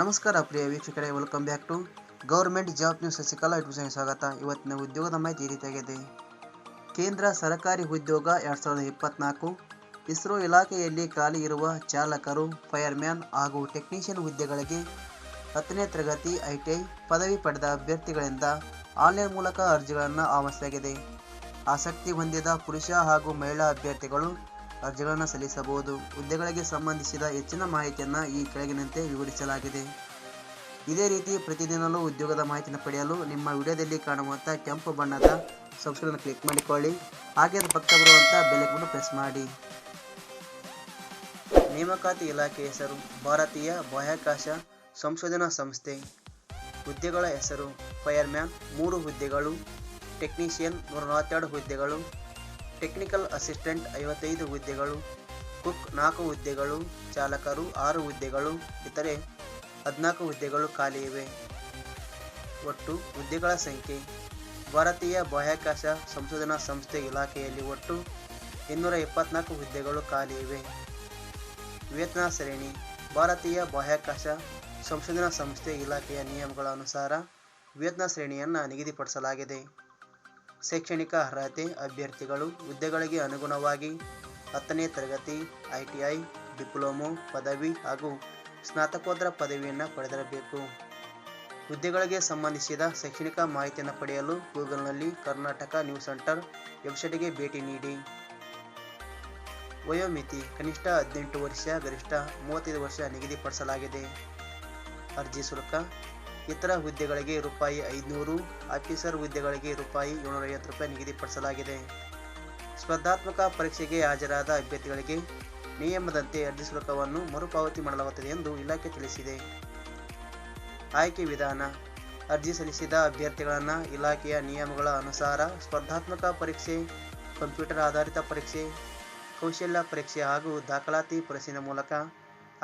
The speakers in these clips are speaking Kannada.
ನಮಸ್ಕಾರ ಪ್ರಿಯ ವೀಕ್ಷಕರೇ, welcome back to government job news Shashikala YouTube ಸ್ವಾಗತ. ಇವತ್ತಿನ ಉದ್ಯೋಗದ ಮಾಹಿತಿ ಈ ರೀತಿಯಾಗಿದೆ. ಕೇಂದ್ರ ಸರ್ಕಾರಿ ಉದ್ಯೋಗ 2024 ಇಸ್ರೋ ಇಲಾಖೆಯಲ್ಲಿ ಖಾಲಿ ಇರುವ ಚಾಲಕರು, ಫೈರ್ಮ್ಯಾನ್ ಹಾಗೂ ಟೆಕ್ನಿಷಿಯನ್ ಹುದ್ದೆಗಳಿಗೆ 10ನೇ ತರಗತಿ ITI ಪದವಿ ಪಡೆದ ಅಭ್ಯರ್ಥಿಗಳಿಂದ ಆನ್ಲೈನ್ ಮೂಲಕ ಅರ್ಜಿಗಳನ್ನು ಆಹ್ವಾನಿಸಲಾಗಿದೆ. ಆಸಕ್ತಿ ಹೊಂದಿದ ಪುರುಷ ಹಾಗೂ ಮಹಿಳಾ ಅಭ್ಯರ್ಥಿಗಳು ಅರ್ಜಿಗಳನ್ನು ಸಲ್ಲಿಸಬಹುದು. ಹುದ್ದೆಗಳಿಗೆ ಸಂಬಂಧಿಸಿದ ಹೆಚ್ಚಿನ ಮಾಹಿತಿಯನ್ನು ಈ ಕೆಳಗಿನಂತೆ ವಿವರಿಸಲಾಗಿದೆ. ಇದೇ ರೀತಿ ಪ್ರತಿದಿನಲೂ ಉದ್ಯೋಗದ ಮಾಹಿತಿಯನ್ನು ಪಡೆಯಲು ನಿಮ್ಮ ವಿಡಿಯೋದಲ್ಲಿ ಕಾಣುವಂಥ ಕೆಂಪು ಬಣ್ಣದ ಸಬ್ಸ್ಕ್ರೈಬ್ ಕ್ಲಿಕ್ ಮಾಡಿಕೊಳ್ಳಿ. ಹಾಗೆ ಅದರ ಪಕ್ಕ ಬರುವಂಥ ಬೆಲ್ ಐಕಾನ್ ಪ್ರೆಸ್ ಮಾಡಿ. ನೇಮಕಾತಿ ಇಲಾಖೆ ಹೆಸರು ಭಾರತೀಯ ಬಾಹ್ಯಾಕಾಶ ಸಂಶೋಧನಾ ಸಂಸ್ಥೆ. ಹುದ್ದೆಗಳ ಹೆಸರು ಫೈರ್ಮ್ಯಾನ್ 3 ಹುದ್ದೆಗಳು, ಟೆಕ್ನಿಷಿಯನ್ 142 ಹುದ್ದೆಗಳು, ಟೆಕ್ನಿಕಲ್ ಅಸಿಸ್ಟೆಂಟ್ 55 ಹುದ್ದೆಗಳು, ಕುಕ್ 4 ಹುದ್ದೆಗಳು, ಚಾಲಕರು 6 ಹುದ್ದೆಗಳು, ಇತರೆ 14 ಹುದ್ದೆಗಳು ಖಾಲಿ ಇವೆ. ಒಟ್ಟು ಹುದ್ದೆಗಳ ಸಂಖ್ಯೆ ಭಾರತೀಯ ಬಾಹ್ಯಾಕಾಶ ಸಂಶೋಧನಾ ಸಂಸ್ಥೆ ಇಲಾಖೆಯಲ್ಲಿ ಒಟ್ಟು 224 ಹುದ್ದೆಗಳು ಖಾಲಿ ಇವೆ. ವೇತನ ಶ್ರೇಣಿ ಭಾರತೀಯ ಬಾಹ್ಯಾಕಾಶ ಸಂಶೋಧನಾ ಸಂಸ್ಥೆ ಇಲಾಖೆಯ ನಿಯಮಗಳ ಅನುಸಾರ ವೇತನ ಶ್ರೇಣಿಯನ್ನು ನಿಗದಿಪಡಿಸಲಾಗಿದೆ. ಶೈಕ್ಷಣಿಕ ಅರ್ಹತೆ ಅಭ್ಯರ್ಥಿಗಳು ಹುದ್ದೆಗಳಿಗೆ ಅನುಗುಣವಾಗಿ 10ನೇ ತರಗತಿ ITI, ಡಿಪ್ಲೊಮೊ ಪದವಿ ಹಾಗೂ ಸ್ನಾತಕೋತ್ತರ ಪದವಿಯನ್ನು ಪಡೆದಿರಬೇಕು. ಹುದ್ದೆಗಳಿಗೆ ಸಂಬಂಧಿಸಿದ ಶೈಕ್ಷಣಿಕ ಮಾಹಿತಿಯನ್ನು ಪಡೆಯಲು ಗೂಗಲ್ನಲ್ಲಿ ಕರ್ನಾಟಕ ನ್ಯೂಸ್ ಸೆಂಟರ್ ವೆಬ್ಸೈಟ್ಗೆ ಭೇಟಿ ನೀಡಿ. ವಯೋಮಿತಿ ಕನಿಷ್ಠ 18 ವರ್ಷ, ಗರಿಷ್ಠ 35 ವರ್ಷ ನಿಗದಿಪಡಿಸಲಾಗಿದೆ. ಅರ್ಜಿ ಶುಲ್ಕ ಇತರ ಹುದ್ದೆಗಳಿಗೆ ₹500, ಆಫೀಸರ್ ಹುದ್ದೆಗಳಿಗೆ ₹750 ನಿಗದಿಪಡಿಸಲಾಗಿದೆ. ಸ್ಪರ್ಧಾತ್ಮಕ ಪರೀಕ್ಷೆಗೆ ಹಾಜರಾದ ಅಭ್ಯರ್ಥಿಗಳಿಗೆ ನಿಯಮದಂತೆ ಅರ್ಜಿ ಶುಲ್ಕವನ್ನು ಮರುಪಾವತಿ ಮಾಡಲಾಗುತ್ತದೆ ಎಂದು ಇಲಾಖೆ ತಿಳಿಸಿದೆ. ಆಯ್ಕೆ ವಿಧಾನ ಅರ್ಜಿ ಸಲ್ಲಿಸಿದ ಅಭ್ಯರ್ಥಿಗಳನ್ನು ಇಲಾಖೆಯ ನಿಯಮಗಳ ಅನುಸಾರ ಸ್ಪರ್ಧಾತ್ಮಕ ಪರೀಕ್ಷೆ, ಕಂಪ್ಯೂಟರ್ ಆಧಾರಿತ ಪರೀಕ್ಷೆ, ಕೌಶಲ್ಯ ಪರೀಕ್ಷೆ ಹಾಗೂ ದಾಖಲಾತಿ ಪರಿಶೀಲನೆ ಮೂಲಕ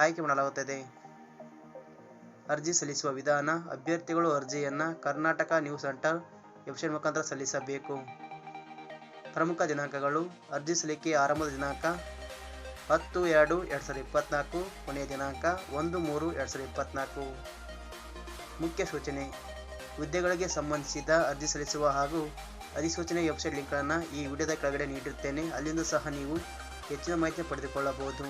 ಆಯ್ಕೆ ಮಾಡಲಾಗುತ್ತದೆ. ಅರ್ಜಿ ಸಲ್ಲಿಸುವ ವಿಧಾನ ಅಭ್ಯರ್ಥಿಗಳು ಅರ್ಜಿಯನ್ನು ಕರ್ನಾಟಕ ನ್ಯೂಸ್ ಸೆಂಟರ್ ವೆಬ್ಸೈಟ್ ಮುಖಾಂತರ ಸಲ್ಲಿಸಬೇಕು. ಪ್ರಮುಖ ದಿನಾಂಕಗಳು ಅರ್ಜಿ ಸಲ್ಲಿಕೆ ಆರಂಭದ ದಿನಾಂಕ 10/2/2024, ಕೊನೆಯ ದಿನಾಂಕ 1/3/2024. ಮುಖ್ಯ ಸೂಚನೆ ಹುದ್ದೆಗಳಿಗೆ ಸಂಬಂಧಿಸಿದ ಅರ್ಜಿ ಸಲ್ಲಿಸುವ ಹಾಗೂ ಅಧಿಸೂಚನೆ ವೆಬ್ಸೈಟ್ ಲಿಂಕ್ಗಳನ್ನು ಈ ವಿಡಿಯೋದ ಕೆಳಗಡೆ ನೀಡಿರುತ್ತೇನೆ. ಅಲ್ಲಿಂದ ಸಹ ನೀವು ಹೆಚ್ಚಿನ ಮಾಹಿತಿ ಪಡೆದುಕೊಳ್ಳಬಹುದು.